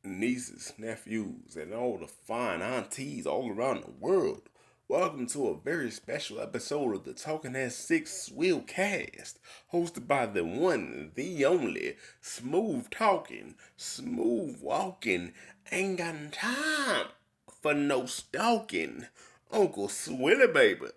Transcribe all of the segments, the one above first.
nieces, nephews, and all the fine aunties all around the world. Welcome to a very special episode of the Talking at Six Swillcast, hosted by the one, the only, smooth talking, smooth walking, ain't got time for no stalking, Uncle Swilly Baby.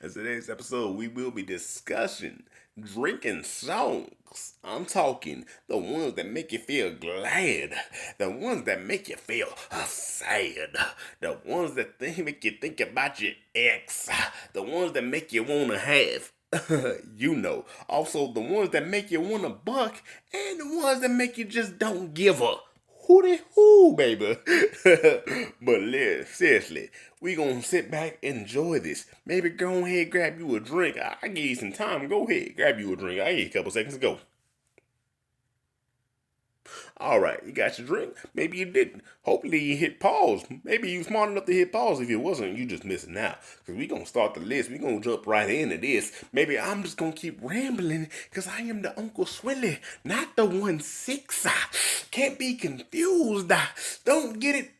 In today's episode, we will be discussing drinking songs. I'm talking the ones that make you feel glad, the ones that make you feel sad, the ones that make you think about your ex, the ones that make you want to have. Also the ones that make you want to buck, and the ones that make you just don't give a hootie hoo, baby. But seriously, we gonna sit back and enjoy this. Maybe go ahead, grab you a drink. I give you some time. Go ahead, grab you a drink. I give you a couple seconds to go. All right, you got your drink. Maybe you didn't. Hopefully you hit pause. Maybe you smart enough to hit pause. If it wasn't, you just missing out. Cause we gonna start the list. We gonna jump right into this. Maybe I'm just gonna keep rambling cause I am the Uncle Swilly, not the 1-6. Can't be confused. Don't get it.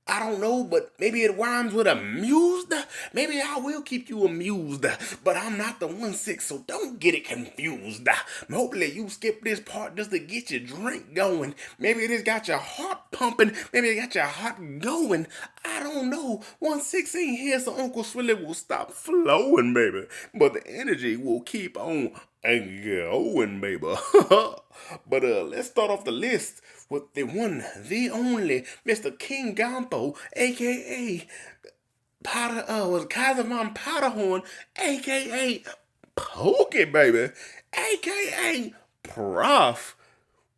I don't know, but maybe it rhymes with amused. Maybe I will keep you amused, but I'm not the 1-6, so don't get it confused. Hopefully you skip this part just to get your drink going. Maybe it just got your heart pumping. Maybe it got your heart going. I don't know. 1-6 ain't here, so Uncle Swilly will stop flowing, baby. But the energy will keep on going, baby. But let's start off the list with the one, the only, Mr. King Gampo, aka was Kaiser von Powderhorn, aka Pokey, baby, aka PROF,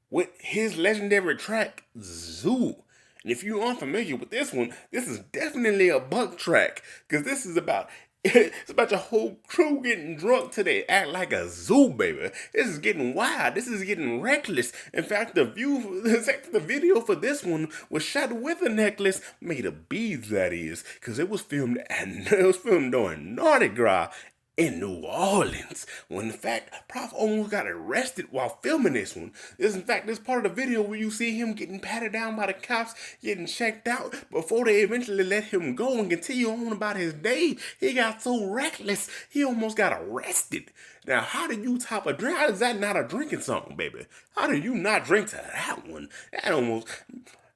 with his legendary track Zoo. And if you aren't familiar with this one, this is definitely a buck track, because this is about it's about your whole crew getting drunk till they act like a zoo, baby. This is getting wild. This is getting reckless. In fact, the video for this one was shot with a necklace made of beads. That is, because it was filmed during Mardi Gras in New Orleans. When in fact, Prof almost got arrested while filming this one. This part of the video where you see him getting patted down by the cops, getting checked out before they eventually let him go and continue on about his day. He got so reckless, he almost got arrested. Now, how do you top a drink? How is that not a drinking song, baby? How do you not drink to that one?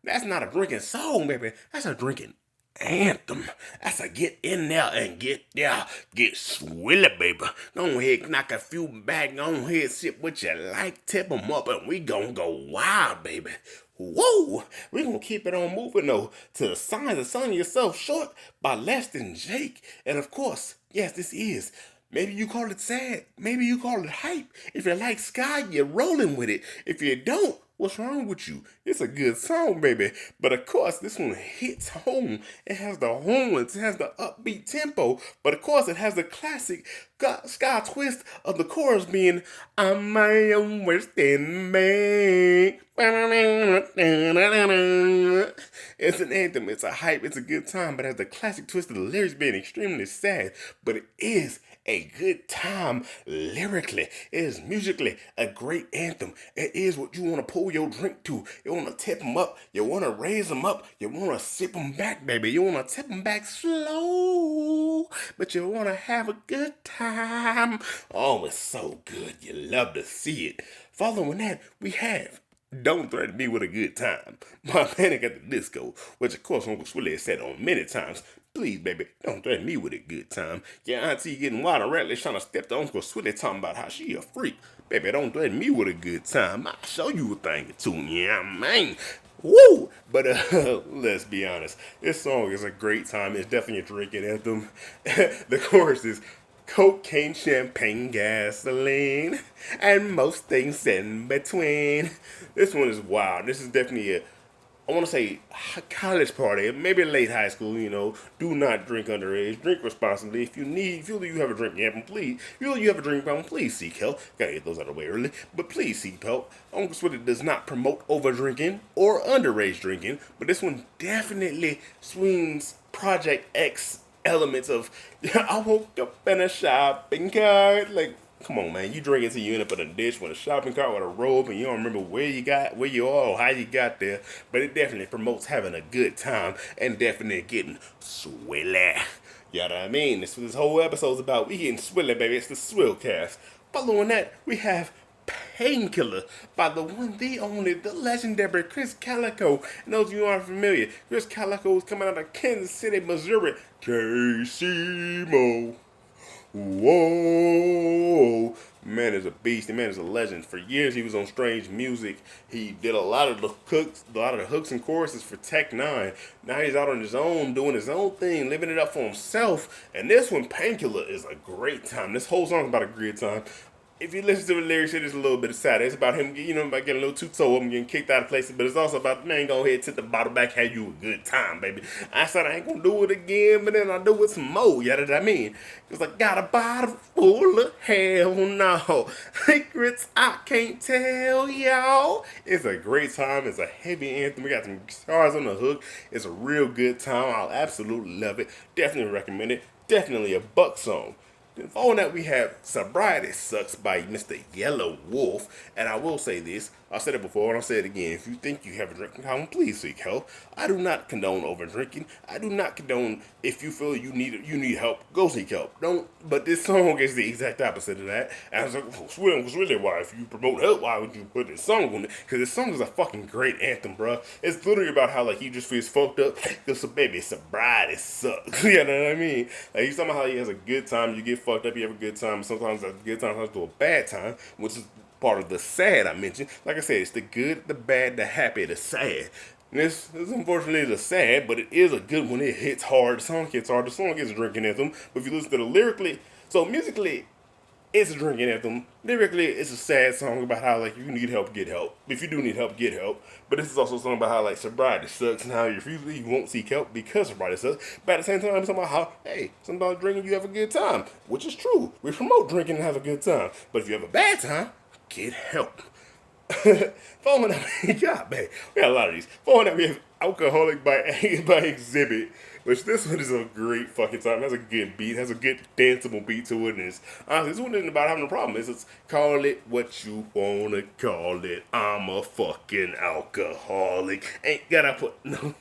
That's not a drinking song, baby. That's a drinking anthem. That's a get in there and get swilly, baby. Go ahead, knock a few back. Go ahead, sip what you like, tip them up, and we gonna go wild, baby. Whoa! We gonna keep it on moving though to the Signs of Selling Yourself Short by Less Than Jake. And of course, yes, this is. Maybe you call it sad. Maybe you call it hype. If you like Sky, you're rolling with it. If you don't, what's wrong with you? It's a good song, baby. But of course, this one hits home. It has the horns, it has the upbeat tempo. But of course, it has the classic Sky twist of the chorus being, I'm my own worst enemy. It's an anthem, it's a hype, it's a good time, but it has the classic twist of the lyrics being extremely sad. But it is a good time lyrically. It is musically a great anthem. It is what you want to pull your drink to. You want to tip them up. You want to raise them up. You want to sip them back, baby. You want to tip them back slow, but you want to have a good time. Oh, it's so good. You love to see it. Following that, we have Don't Threaten Me with a Good Time by Panic at the Disco, which of course Uncle Swilly has said on many times. Please, baby, don't threaten me with a good time. Your auntie getting wild and reckless trying to step to Uncle Swilly talking about how she a freak. Baby, don't threaten me with a good time. I'll show you a thing or two, yeah, man. Woo! But let's be honest, this song is a great time. It's definitely a drinking anthem. The chorus is cocaine, champagne, gasoline, and most things in between. This one is wild. This is definitely I want to say college party, maybe late high school, do not drink underage, drink responsibly. If you feel that you have a drinking problem, please seek help. Gotta get those out of the way early, but please seek help. Uncle Swilly does not promote over drinking or underage drinking, but this one definitely swings Project X elements of, I woke up in a shopping cart, like, Come on, man. You drink until you end up in a ditch with a shopping cart with a robe and you don't remember where you are or how you got there. But it definitely promotes having a good time and definitely getting swilly. You know what I mean? This whole episode's about we getting swilly, baby. It's the Swillcast. Following that, we have Painkiller by the one, the only, the legendary KRIZZ KALIKO. And those of you who aren't familiar, KRIZZ KALIKO is coming out of Kansas City, Missouri. KC Whoa, man is a beast. The man is a legend. For years he was on Strange Music. He did a lot of the hooks and choruses for Tech 9. Now he's out on his own, doing his own thing, living it up for himself. And this one, Painkiller, is a great time. This whole song is about a great time. If you listen to the lyrics, it is a little bit sad. It's about him, about getting a little too toe up and getting kicked out of places. But it's also about, man, go ahead, take the bottle back, have you a good time, baby. I said I ain't gonna do it again, but then I do it some more. You know what I mean? Cause I got a bottle full of hell no secrets I can't tell y'all. It's a great time. It's a heavy anthem. We got some stars on the hook. It's a real good time. I'll absolutely love it. Definitely recommend it. Definitely a buck song. Then following that, we have Sobriety Sucks by Mr. YELAWOLF. And I will say this, I said it before and I'll say it again. If you think you have a drinking problem, please seek help. I do not condone over drinking. I do not condone if you feel you need help, go seek help. Don't. But this song is the exact opposite of that. And I was like, was really why if you promote help, why would you put this song on it? Because this song is a fucking great anthem, bro. It's literally about how like he just feels fucked up. Cause baby, sobriety sucks. You know what I mean? Like he's talking about how he has a good time. You get fucked up, you have a good time. Sometimes a good time turns to a bad time, which is part of the sad I mentioned. Like I said, it's the good, the bad, the happy, the sad. And this is unfortunately the sad, but it is a good one. It hits hard. The song hits hard. The song is a drinking anthem. But if you listen to the lyrically, so musically, it's a drinking anthem. Lyrically, it's a sad song about how like you need help, get help. If you do need help, get help. But this is also a song about how like sobriety sucks and how you won't seek help because sobriety sucks. But at the same time, it's about how hey, sometimes drinking you have a good time, which is true. We promote drinking and have a good time. But if you have a bad time, get help. Following that, we got a lot of these. Following that, we have Alkaholik by XZIBIT, which this one is a great fucking time. It has a good beat, has a good danceable beat to it. And it's, honestly, this one isn't about having a problem. It's call it what you wanna call it. I'm a fucking alcoholic. Ain't gotta put no.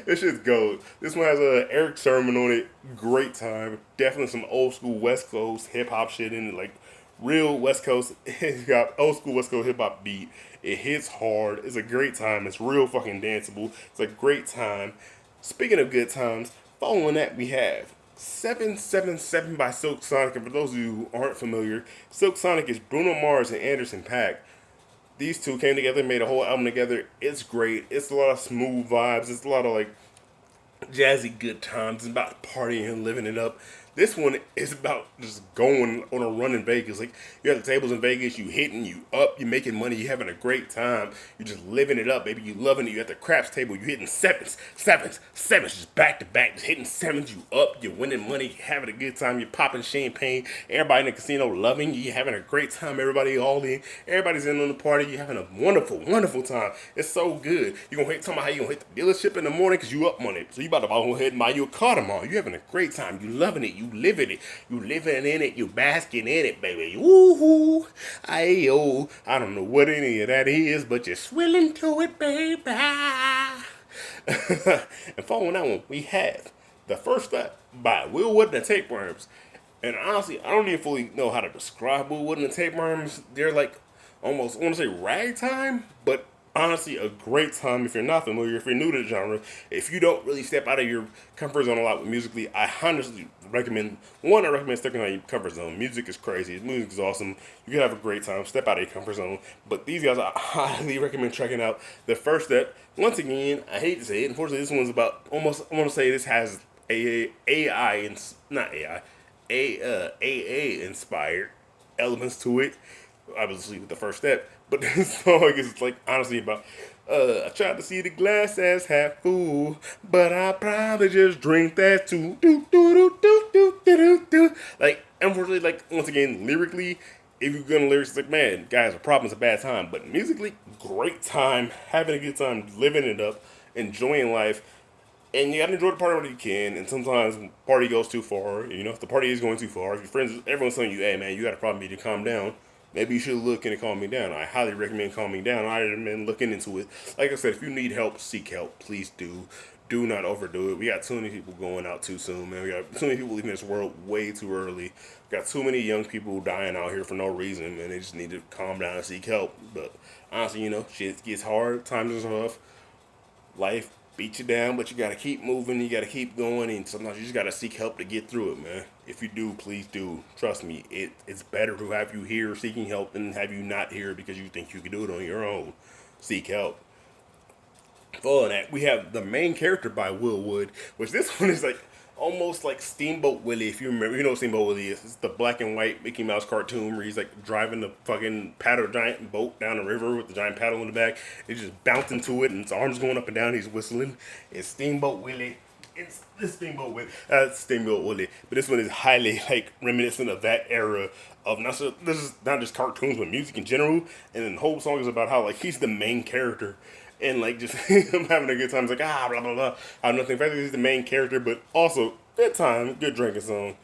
This shit's gold. This one has a Eric Sermon on it. Great time. Definitely some old school West Coast hip hop shit in it, like real West Coast, got old school West Coast hip hop beat. It hits hard. It's a great time. It's real fucking danceable. It's a great time. Speaking of good times, following that we have 777 by Silk Sonic. And for those of you who aren't familiar, Silk Sonic is Bruno Mars and Anderson .Paak. These two came together, made a whole album together. It's great. It's a lot of smooth vibes. It's a lot of like jazzy good times. It's about partying and living it up. This one is about just going on a run in Vegas. Like, you're at the tables in Vegas, you hitting, you up, you making money, you having a great time. You just living it up, baby. You loving it. You at the craps table, you hitting sevens, just back to back, just hitting sevens, you up, you're winning money, you having a good time, you're popping champagne. Everybody in the casino loving you, you're having a great time, everybody all in. Everybody's in on the party, you're having a wonderful, wonderful time. It's so good. You're going to talk about how you going to hit the dealership in the morning because you up on it. So you about to go ahead and buy you a car tomorrow. You having a great time. You loving it. You living it. You living in it. You basking in it, baby. Woohoo. Ayo. I don't know what any of that is, but you're swilling to it, baby. And following that one, we have The First Step by Will Wood and the Tapeworms. And honestly, I don't even fully know how to describe Will Wood and the Tapeworms. They're like almost, I want to say ragtime, but honestly, a great time. If you're not familiar, if you're new to the genre, if you don't really step out of your comfort zone a lot with musically, I honestly recommend, I recommend stepping out of your comfort zone. Music is crazy. Music is awesome. You can have a great time. Step out of your comfort zone. But these guys, I highly recommend checking out The First Step. Once again, I hate to say it. Unfortunately, this one's about almost, I want to say this has AA inspired elements to it. Obviously, with The First Step. But this song is like honestly about I tried to see the glass as half full, but I probably just drink that too. Like, unfortunately, like once again, lyrically, if you're gonna lyrics, it's like, man, guys, a problem's a bad time. But musically, great time, having a good time, living it up, enjoying life. And you gotta enjoy the party when you can. And sometimes the party goes too far. You know, if the party is going too far, if your friends, everyone's telling you, "Hey man, you got a problem, you need to calm down." Maybe you should look into calming down. I highly recommend calming down. I recommend looking into it. Like I said, if you need help, seek help. Please do. Do not overdo it. We got too many people going out too soon, man. We got too many people leaving this world way too early. We got too many young people dying out here for no reason, man. They just need to calm down and seek help. But honestly, you know, shit gets hard. Times is tough. Life beats you down, but you gotta keep moving, you gotta keep going, and sometimes you just gotta seek help to get through it, man. If you do, please do. Trust me, it's better to have you here seeking help than have you not here because you think you can do it on your own. Seek help. Following that, we have the main character by Will Wood, which this one is like almost like Steamboat Willie. If you remember, you know what Steamboat Willie is. It's the black and white Mickey Mouse cartoon where he's like driving the fucking paddle giant boat down the river with the giant paddle in the back. He's just bouncing to it and his arms going up and down. He's whistling. It's Steamboat Willie. It's this Steamboat Willie. Steamboat Willie. But this one is highly like reminiscent of that era of not so, this is not just cartoons but music in general. And then the whole song is about how like he's the main character. And like just I'm having a good time. It's like blah blah blah. I have nothing. In fact, he's the main character, but also good time, good drinking song.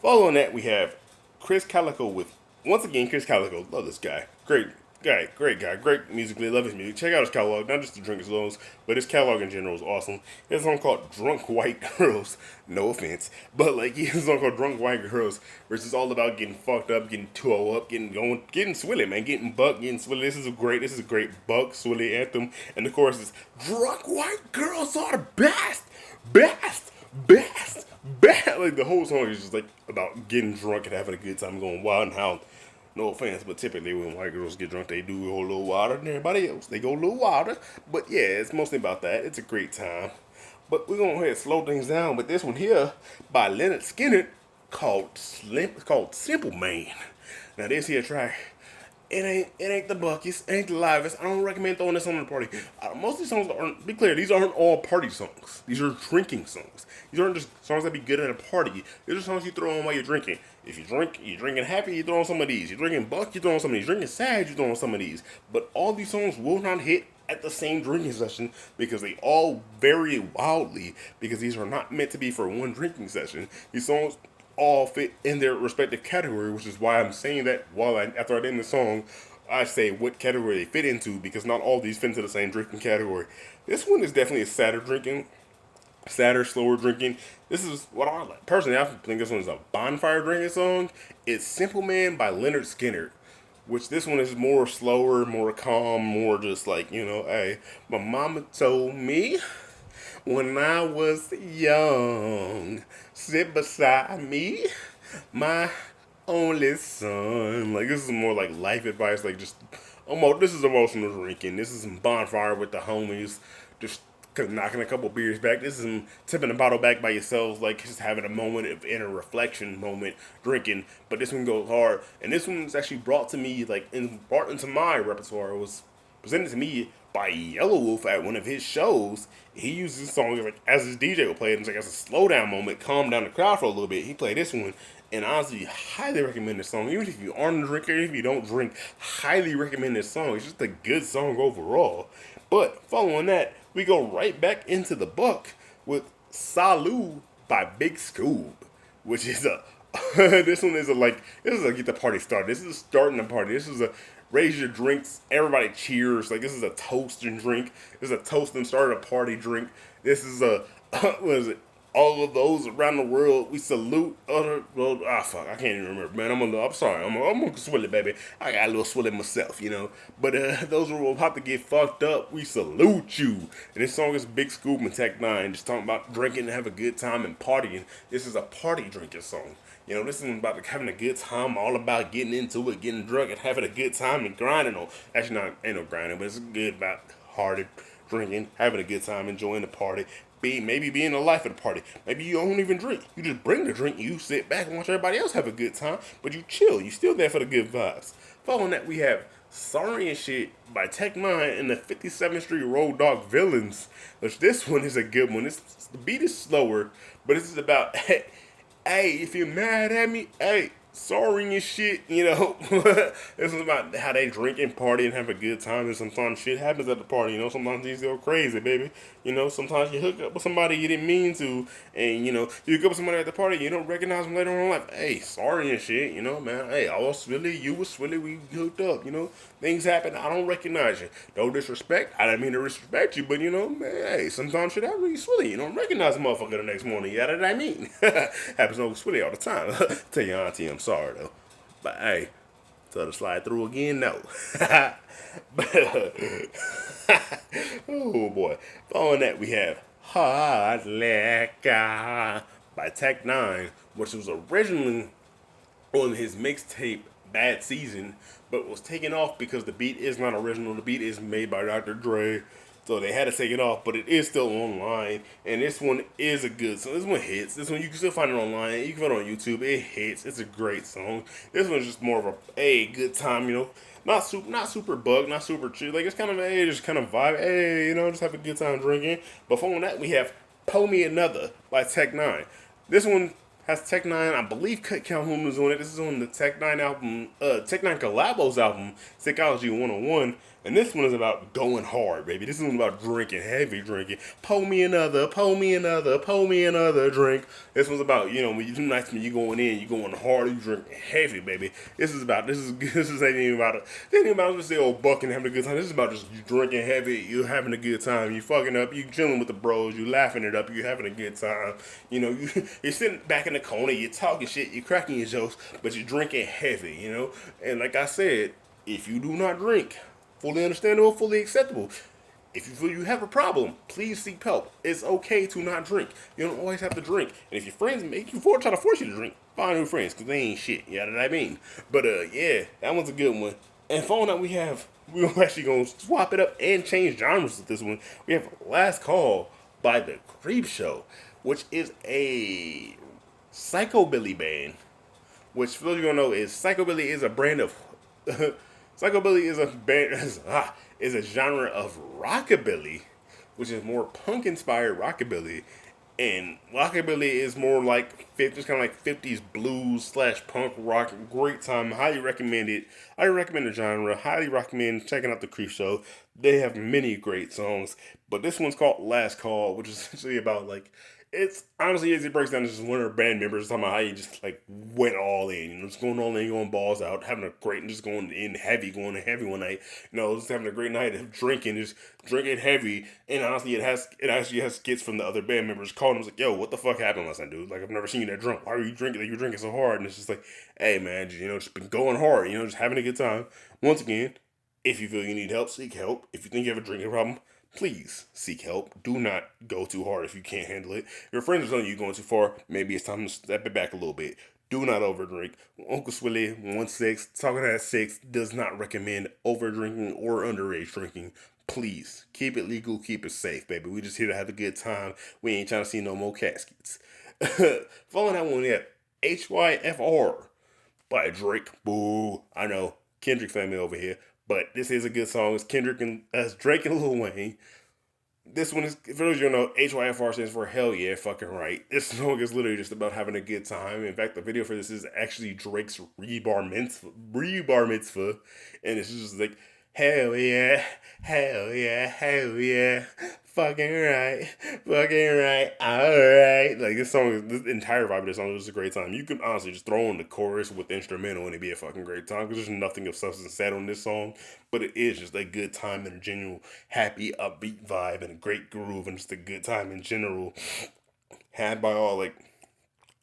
Following that, we have KRIZZ KALIKO with once again KRIZZ KALIKO. Love this guy, great guy, great musically. Love his music. Check out his catalog, not just the drinking songs, but his catalog in general is awesome. He has a song called "Drunk White Girls." No offense, but like he has a song called "Drunk White Girls," which is all about getting fucked up, getting toe up, getting going, getting swilly, man, getting buck, getting swilly. This is a great buck swilly anthem, and the chorus is "Drunk white girls are the best, best, best, best." Like the whole song is just like about getting drunk and having a good time, going wild and how. No offense, but typically when white girls get drunk, they do go a little wilder than everybody else. They go a little wilder, but yeah, it's mostly about that. It's a great time. But we're gonna go ahead and slow things down with this one here by Lynyrd Skynyrd called Simpleman. Now this here track, it ain't the buckiest, it ain't the livest. I don't recommend throwing this on the party. Most of these songs aren't, be clear, these aren't all party songs. These are drinking songs. These aren't just songs that be good at a party. These are songs you throw on while you're drinking. If you drink, you're drinking happy, you throw on some of these. You're drinking buck, you throw on some of these. You're drinking sad, you throw on some of these. But all these songs will not hit at the same drinking session because they all vary wildly because these are not meant to be for one drinking session. These songs all fit in their respective category, which is why I'm saying that after I name the song, I say what category they fit into because not all these fit into the same drinking category. This one is definitely a sadder, slower drinking. This is what I like. Personally, I think this one is a bonfire drinking song. It's Simpleman by Lynyrd Skynyrd, which this one is more slower, more calm, more just like, you know, hey, my mama told me when I was young, sit beside me, my only son. Like, this is more like life advice, like just, this is emotional drinking. This is some bonfire with the homies, just knocking a couple beers back. This is some tipping a bottle back by yourselves, like just having a moment of inner reflection moment drinking. But this one goes hard, and this one was actually brought to me, like, brought into my repertoire. It was presented to me by YELAWOLF at one of his shows. He used this song as his DJ would play it. It's like as a slow down moment, calm down the crowd for a little bit. He played this one, and honestly, highly recommend this song. Even if you aren't a drinker, if you don't drink, highly recommend this song. It's just a good song overall. But following that, we go right back into the book with Salue by Big SCOOB, which is this is a get the party started. This is a starting the party. This is a raise your drinks, everybody cheers. Like, this is a toast and drink. This is a toast and start a party drink. This is a, what is it? All of those around the world, we salute other, fuck, I can't even remember, man. I'm sorry, I'm gonna swilly, baby. I got a little swilly myself, you know. But those who are about to get fucked up, we salute you. And this song is Big SCOOB and Tech 9, just talking about drinking and have a good time and partying. This is a party drinking song. You know, this is about having a good time, all about getting into it, getting drunk, and having a good time and grinding on. Actually, ain't no grinding, but it's good about hearted drinking, having a good time, enjoying the party, maybe being the life of the party. Maybe you don't even drink. You just bring the drink, you sit back and watch everybody else have a good time, but you chill. You still there for the good vibes. Following that, we have Sorry and Shit by Tech 9 and the 57th Street Road Dog Villains, which this one is a good one. The beat is slower, but this is about, hey, if you're mad at me, hey, sorry and shit, This is about how they drink and party and have a good time, and sometimes shit happens at the party, Sometimes these go crazy, baby. Sometimes you hook up with somebody you didn't mean to, and, you hook up with somebody at the party, you don't recognize them later on in life. Hey, sorry and shit, man. Hey, I was Swilly, you was Swilly, we hooked up, Things happen, I don't recognize you. No disrespect, I didn't mean to disrespect you, but, man, hey, sometimes shit happens, you Swilly, you don't recognize a motherfucker the next morning, yeah, that I mean. Happens to Swilly all the time. Tell your auntie I'm sorry, though. But, hey, tell her to slide through again, no. Oh, boy. Following that, we have Hot Liquor by Tech Nine, which was originally on his mixtape Bad Season, but was taken off because the beat is not original. The beat is made by Dr. Dre, so they had to take it off, but it is still online, and this one is a good song. This one hits. This one, you can still find it online. You can find it on YouTube. It hits. It's a great song. This one's just more of a good time, Not super bug, not super chill. Like, it's kind of just kind of vibe. Hey, just have a good time drinking. But following that, we have Pull Me Another by Tech Nine. This one has Tech Nine. I believe Cut Calhoun is on it. This is on the Tech Nine album, Tech Nine Collabos album, Psychology 101. And this one is about going hard, baby. This is about drinking, heavy drinking. Pour me another, pour me another, pour me another drink. This one's about, when you do nice when you going in, you going hard, you drinking heavy, baby. This is ain't even about just say old buck and having a good time. This is about just you drinking heavy, you having a good time, you fucking up, you chilling with the bros, you laughing it up, you having a good time. You're sitting back in the corner, you're talking shit, you're cracking your jokes, but you're drinking heavy, And like I said, if you do not drink, fully understandable, fully acceptable. If you feel you have a problem, please seek help. It's okay to not drink. You don't always have to drink. And if your friends try to force you to drink, find new friends, because they ain't shit. You know what I mean? But, yeah, that one's a good one. And following that, we're actually going to swap it up and change genres with this one. We have Last Call by The Creep Show, which is a psychobilly band. Which, for those of you who don't know, psychobilly is a brand of... Psychobilly is a genre of rockabilly, which is more punk inspired rockabilly, and rockabilly is more like just kind of like 50s blues / punk rock. Great time, highly recommend it. I recommend the genre. Highly recommend checking out the Creep Show. They have many great songs, but this one's called Last Call, which is essentially about like. It's honestly, as it breaks down, it's just one of their band members talking about how you just like went all in, just going all in, going balls out, having a great, and just going heavy one night, just having a great night of drinking, just drinking heavy, and honestly, it actually has skits from the other band members calling them like, "Yo, what the fuck happened last night, dude? Like, I've never seen you that drunk. Why are you drinking? Like, you're drinking so hard." And it's just like, "Hey, man, just been going hard, just having a good time." Once again, if you feel you need help, seek help. If you think you have a drinking problem, please seek help. Do not go too hard if you can't handle it. If your friends are telling you going too far, maybe it's time to step it back a little bit. Do not overdrink. Uncle Swilly 16 talking at 6 does not recommend overdrinking or underage drinking. Please keep it legal, keep it safe, baby. We just here to have a good time. We ain't trying to see no more caskets. Following that one, we have HYFR by Drake. Boo. I know, Kendrick family over here. But this is a good song. It's Drake and Lil Wayne. This one is, for those of you who know, HYFR stands for Hell Yeah, Fucking Right. This song is literally just about having a good time. In fact, the video for this is actually Drake's re-bar mitzvah. And it's just like, hell yeah, hell yeah, hell yeah, fucking right, alright. Like, this entire vibe of this song is a great time. You can honestly just throw in the chorus with the instrumental and it'd be a fucking great time, because there's nothing of substance said on this song, but it is just a good time and a genuine, happy, upbeat vibe and a great groove and just a good time in general. Had by all, like,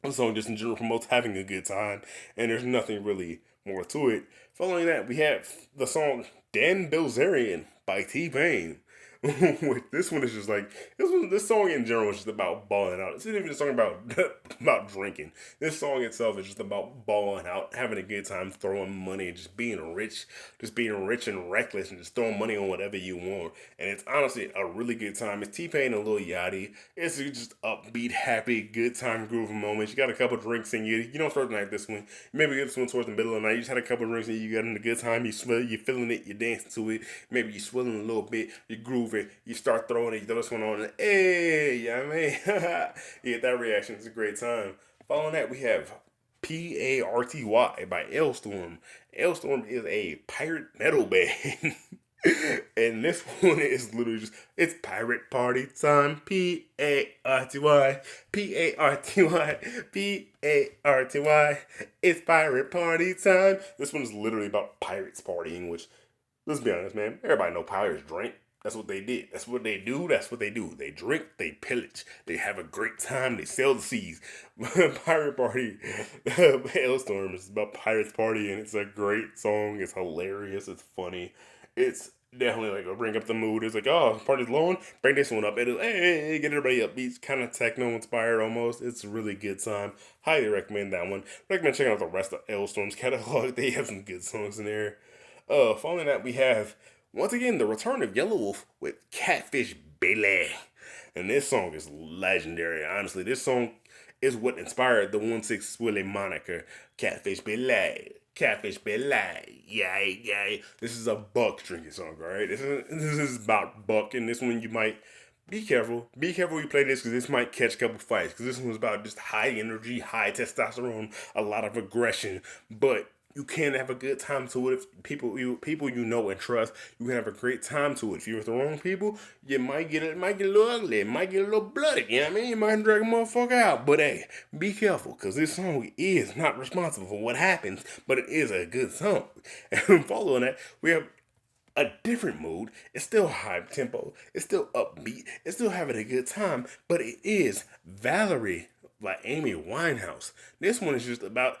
the song just in general promotes having a good time, and there's nothing really more to it. Following that, we have the song Dan Bilzerian by T-Pain. This one is just like, this song in general is just about balling out. It's not even a song about drinking. This song itself is just about balling out, having a good time, throwing money, and just being rich and reckless, and just throwing money on whatever you want. And it's honestly a really good time. It's T-Pain and Lil Yachty. It's just upbeat, happy, good time, grooving moments. You got a couple drinks in you. You don't start the night this one. Maybe get this one towards the middle of the night. You just had a couple drinks and you got in a good time. You're feeling it, you're dancing to it. Maybe you're swilling a little bit. You're grooving. You start throwing it, you throw this one on, and hey, yeah, I mean, you get that reaction. It's a great time. Following that, we have P.A.R.T.Y by ALESTORM. ALESTORM is a pirate metal band. And this one is literally just, it's pirate party time. P.A.R.T.Y. P.A.R.T.Y. P.A.R.T.Y. It's pirate party time. This one is literally about pirates partying, which, let's be honest, man, everybody know pirates drink. That's what they did. That's what they do. That's what they do. They drink, they pillage, they have a great time, they sail the seas. Pirate Party, ALESTORM is about pirates party, and it's a great song. It's hilarious. It's funny. It's definitely like a bring up the mood. It's like, oh, party's long, bring this one up. It'll, hey, get everybody upbeat. Kind of techno inspired almost. It's a really good time. Highly recommend that one. Recommend checking out the rest of ALESTORM's catalog. They have some good songs in there. Following that, we have, once again, the return of YELAWOLF with Catfish Billy. And this song is legendary. Honestly, this song is what inspired the 1-6 Willie moniker. Catfish Billy. Catfish Billy. Yay. This is a buck drinking song, alright? This is about buck, and this one you might be careful. Be careful when you play this, because this might catch a couple fights. Because this one's about just high energy, high testosterone, a lot of aggression. But you can have a good time to it. If people you know and trust, you can have a great time to it. If you're with the wrong people, it might get a little ugly, it might get a little bloody, you know what I mean? You might drag a motherfucker out. But hey, be careful, because this song is not responsible for what happens, but it is a good song. And following that, we have a different mood. It's still high tempo, it's still upbeat, it's still having a good time, but it is Valerie by Amy Winehouse. This one is just about,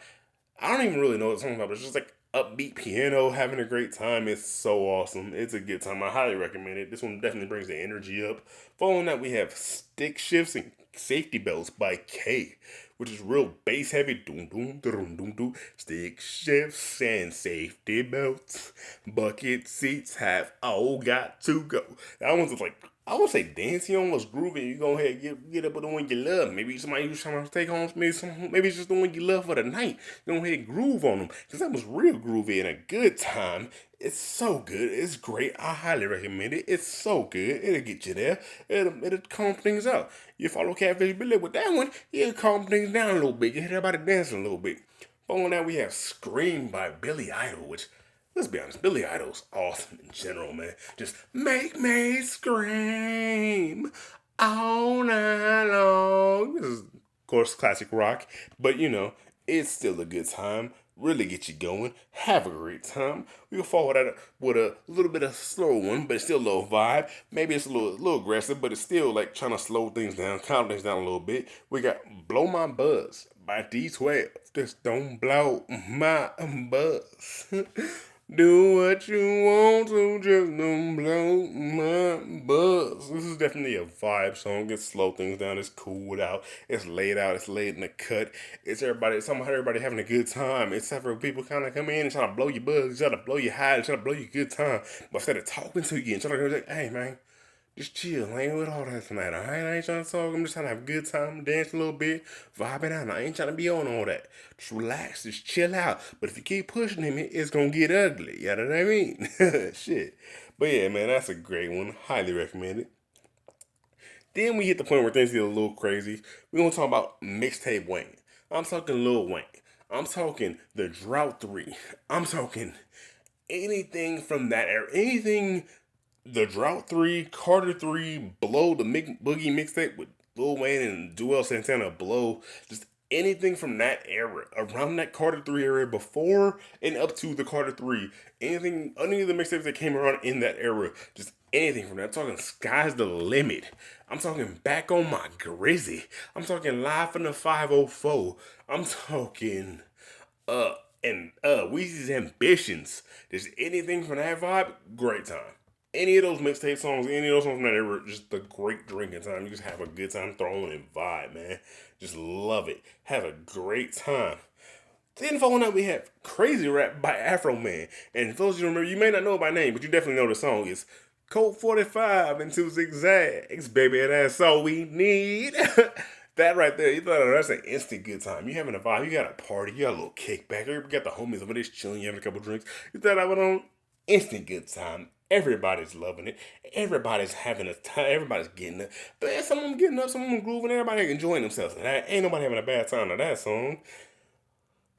I don't even really know what the song's about, but it's just like upbeat piano, having a great time. It's so awesome. It's a good time. I highly recommend it. This one definitely brings the energy up. Following that, we have Stick Shifts and Safety Belts by K, which is real bass heavy. Doom, doom, doom, doom, doom. Stick shifts and safety belts. Bucket seats have all got to go. That one's just like, I would say dancey, almost groovy. You go ahead and get up with the one you love. Maybe somebody who's trying to take home, maybe it's just the one you love for the night. Go ahead and groove on them, because that was real groovy and a good time. It's so good. It's great. I highly recommend it. It's so good. It'll get you there. It'll calm things out. You follow Catfish Billy with that one, it'll calm things down a little bit. Get everybody dancing a little bit. Following that, we have Scream by Billy Idol, which, let's be honest, Billy Idol's awesome in general, man. Just make me scream all night long. This is, of course, classic rock, but you know, it's still a good time. Really get you going. Have a great time. We can follow that with a little bit of slow one, but it's still a little vibe. Maybe it's a little aggressive, but it's still like trying to slow things down, calm things down a little bit. We got Blow My Buzz by D12. Just don't blow my buzz. Do what you want to, just don't blow my buzz. This is definitely a vibe song. It's slow things down. It's cooled out. It's laid out. It's laid in the cut. It's everybody having a good time. It's several people kind of come in and try to blow your buzz, try to blow your high, try to blow your good time. But instead of talking to you and trying to go like, hey man, just chill. I ain't with all that tonight. I ain't trying to talk. I'm just trying to have a good time, dance a little bit, vibing out. I ain't trying to be on all that. Just relax, just chill out. But if you keep pushing him, it's gonna get ugly. You know what I mean? Shit. But yeah, man, that's a great one. Highly recommend it. Then we hit the point where things get a little crazy. We're gonna talk about mixtape Wayne. I'm talking Lil Wayne. I'm talking the Drought 3. I'm talking anything from that era. Anything the Drought 3, Carter 3, Blow, the Boogie mixtape with Lil Wayne and Joel Santana, Blow, just anything from that era, around that Carter 3 era, before and up to the Carter 3, anything, any of the mixtapes that came around in that era, just anything from that. I'm talking Sky's the Limit. I'm talking Back on My Grizzy. I'm talking Live from the 504. I'm talking, Weezy's Ambitions. Just anything from that vibe, great time. Any of those mixtape songs, any of those songs from that era, just a great drinking time. You just have a good time throwing and vibe, man. Just love it. Have a great time. Then following that, we have Crazy Rap by Afro Man. And for those of you remember, you may not know it by name, but you definitely know the song. It's Colt 45 and 2 zigzags, baby, that's all we need. That right there, you thought that's an instant good time. You having a vibe, you got a party, you got a little kickback, you got the homies over there chilling, you having a couple drinks. You thought I went on instant good time. Everybody's loving it. Everybody's having a time. Everybody's getting it. But some of them getting up, some of them grooving. Everybody enjoying themselves. And ain't nobody having a bad time to that song.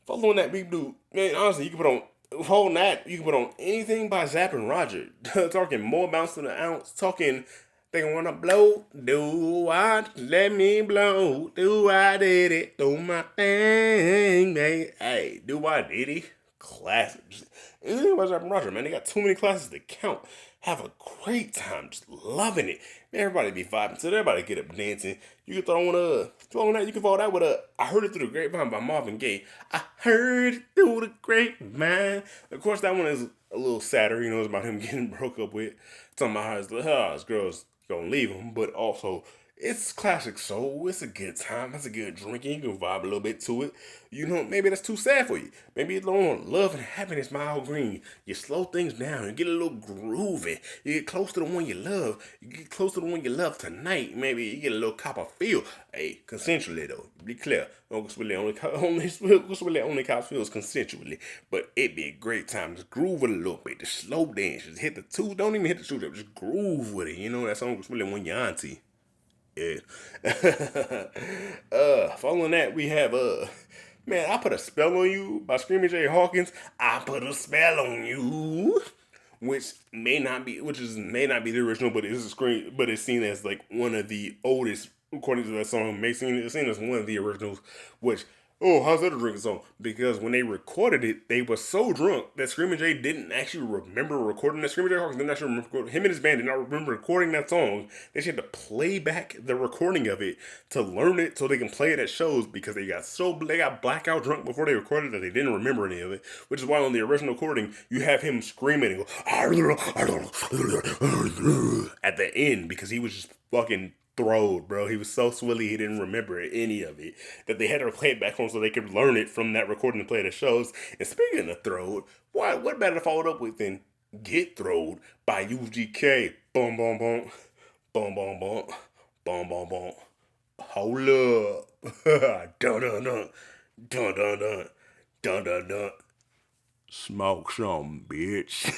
Following that, we do, man, honestly, you can put on, following that, you can put on anything by Zapp and Roger. Talking more bounce than an ounce. Talking, they wanna blow, do I, let me blow, do I did it, do my thing, man. Hey, do I did it? Classics. Anything about Zapp and Roger, man, they got too many classes to count. Have a great time, just loving it. Man, everybody be vibing to it. Everybody get up dancing. You can throw on that. You can follow that with I heard it through the grapevine by Marvin Gaye. I heard it through the grapevine. Of course, that one is a little sadder. You know, it's about him getting broke up with. Talking about how his girl's gonna leave him, but also it's classic soul. It's a good time. It's a good drinking. You can vibe a little bit to it. You know, maybe that's too sad for you. Maybe you don't want love and happiness, mild green. You slow things down. You get a little groovy. You get close to the one you love. You get close to the one you love tonight. Maybe you get a little copper feel. Hey, consensually though. Be clear. Uncle Swilly only cops feels consensually. But it be a great time. Just groove it a little bit. Just slow dance. Just hit the two. Don't even hit the two. Just groove with it. You know, that's Uncle Swilly when your auntie. Yeah. Following that, we have man, I Put a Spell on You by Screaming Jay Hawkins. I put a spell on you, which may not be the original, but it's seen as like one of the oldest according to that song. It's seen as one of the originals, which. Oh, how's that a drinking song? Because when they recorded it, they were so drunk that Screaming Jay didn't actually remember recording that. Screaming Jay Hawkins didn't actually remember him and his band did not remember recording that song. They had to play back the recording of it to learn it so they can play it at shows because they got blackout drunk before they recorded that they didn't remember any of it. Which is why on the original recording you have him screaming and go at the end because he was just fucking throwed, bro. He was so swilly he didn't remember any of it. That they had to play it back home so they could learn it from that recording and play it at shows. And speaking of throwed, what better to follow it up with than Get Throwed by UGK? Boom, boom, boom. Boom, boom, boom. Boom, boom, boom. Hold up. Dun, dun, dun. Dun, dun, dun. Dun, dun, dun. Smoke some, bitch.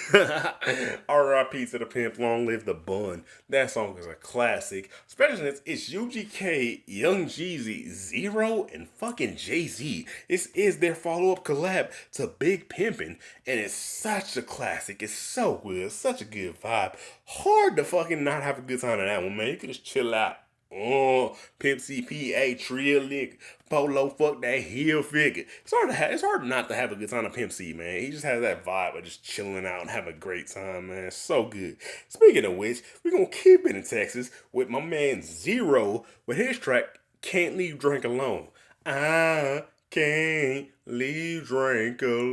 R.I.P. to the pimp, long live the bun. That song is a classic. Especially since it's UGK, Young Jeezy, Zero, and fucking Jay-Z. This is their follow-up collab to Big Pimpin', and it's such a classic. It's so good. Such a good vibe. Hard to fucking not have a good time on that one, man. You can just chill out. Oh, Pimp C, P.A. Trill Lick, Polo, fuck that heel figure. It's hard not to have a good time on Pimp C, man. He just has that vibe of just chilling out and having a great time, man. It's so good. Speaking of which, we're gonna keep it in Texas with my man Zero with his track Can't Leave Drink Alone. I can't leave drink alone.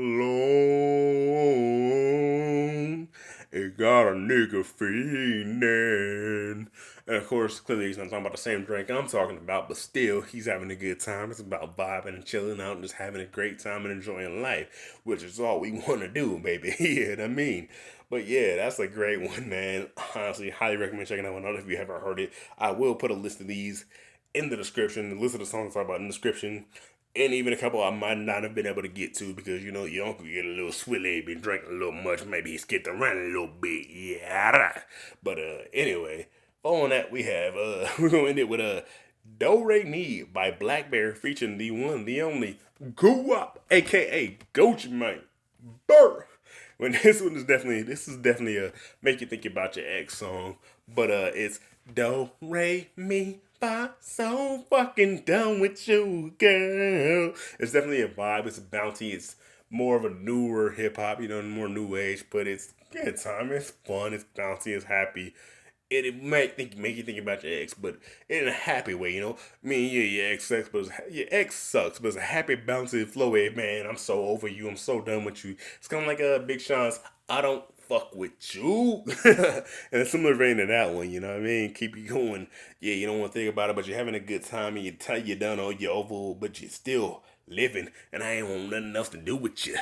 It got a nigga fiendin'. And of course, clearly he's not talking about the same drink I'm talking about, but still, he's having a good time. It's about vibing and chilling out and just having a great time and enjoying life, which is all we want to do, baby. You know what I mean? But yeah, that's a great one, man. Honestly, highly recommend checking that one out if you haven't heard it. I will put a list of these in the description. The list of the songs I talk about in the description. And even a couple I might not have been able to get to because, you know, your uncle get a little swilly, been drinking a little much, maybe he skipped around a little bit. Yeah. But anyway, on that we have, we're going to end it with Do Re Mi by BLACKBEAR featuring the one, the only, Guap, a.k.a. Gucci Mane. Burr. When this is definitely a make you think about your ex song. But it's Do Re Mi. So fucking done with you, girl. It's definitely a vibe. It's a bounty. It's more of a newer hip hop, you know, more new age. But it's good time. It's fun. It's bouncy. It's happy. It might make you think about your ex, but in a happy way, you know. I mean, yeah, your ex sucks, but it's a happy, bouncy, flowy. Man, I'm so over you. I'm so done with you. It's kind of like Big Sean's "I Don't Fuck With You," and a similar vein to that one. You know what I mean? Keep you going. Yeah, you don't want to think about it, but you're having a good time, and you're done or you're over, but you're still living, and I ain't want nothing else to do with you.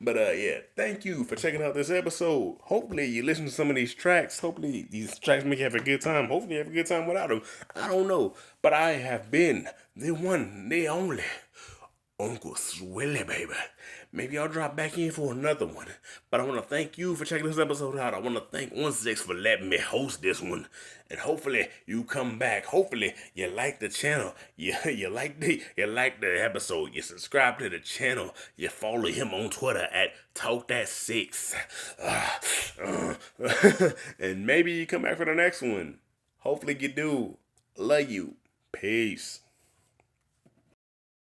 But yeah, thank you for checking out this episode. Hopefully you listen to some of these tracks. Hopefully these tracks make you have a good time. Hopefully you have a good time without them. I don't know. But I have been the one, the only, Uncle Swilly, baby. Maybe I'll drop back in for another one. But I want to thank you for checking this episode out. I want to thank 16 for letting me host this one. And hopefully you come back. Hopefully you like the channel. You like the episode. You subscribe to the channel. You follow him on Twitter at TalkThat6. And maybe you come back for the next one. Hopefully you do. Love you. Peace.